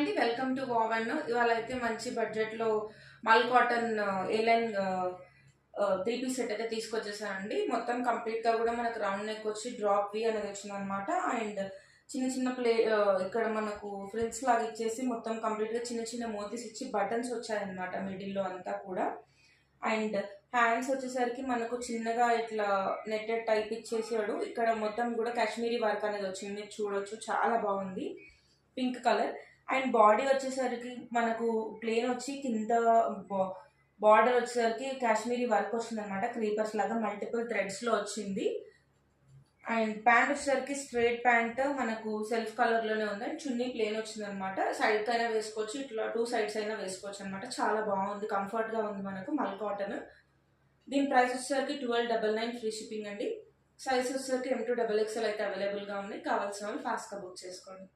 అండి, welcome to వావన్. ఇవాళ అయితే మంచి బడ్జెట్లో మల్ కాటన్ ఏలైన్ 3 పీస్ సెట్ అయితే తీసుకొచ్చేసానండి. మొత్తం కంప్లీట్గా కూడా మనకు రౌండ్ నెక్ వచ్చి డ్రాప్ వి అనేది వచ్చింది అనమాట. అండ్ చిన్న చిన్న ఇక్కడ మనకు ఫ్రిల్స్ లాగా ఇచ్చేసి మొత్తం కంప్లీట్గా చిన్న చిన్న మోతీస్ ఇచ్చి బటన్స్ వచ్చాయన్నమాట మిడిల్లో అంతా కూడా. అండ్ హ్యాండ్స్ వచ్చేసరికి మనకు చిన్నగా ఇట్లా నెట్టెడ్ టైప్ ఇచ్చేసాడు. ఇక్కడ మొత్తం కూడా కాశ్మీరీ వర్క్ అనేది వచ్చింది, చూడొచ్చు, చాలా బాగుంది, పింక్ కలర్. అండ్ బాడీ వచ్చేసరికి మనకు ప్లేన్ వచ్చి కింద బార్డర్ వచ్చేసరికి కాశ్మీరీ వర్క్ వచ్చింది అనమాట, క్రీపర్స్ లాగా మల్టిపుల్ థ్రెడ్స్లో వచ్చింది. అండ్ ప్యాంట్ వచ్చేసరికి స్ట్రైట్ ప్యాంట్ మనకు సెల్ఫ్ కలర్లోనే ఉంది. అండ్ చున్నీ ప్లేన్ వచ్చింది అనమాట. సైడ్కి అయినా వేసుకోవచ్చు, ఇట్లా 2 సైడ్స్ అయినా వేసుకోవచ్చు అనమాట. చాలా బాగుంది, కంఫర్ట్గా ఉంది మనకు మల్ కాటన్. దీని ప్రైస్ వచ్చేసరికి 1299 ఫ్రీ షిప్పింగ్ అండి. సైజ్ వచ్చేసరికి M2 XXL అయితే అవైలబుల్గా ఉంది. కావాల్సిన వాళ్ళు ఫాస్ట్గా బుక్ చేసుకోండి.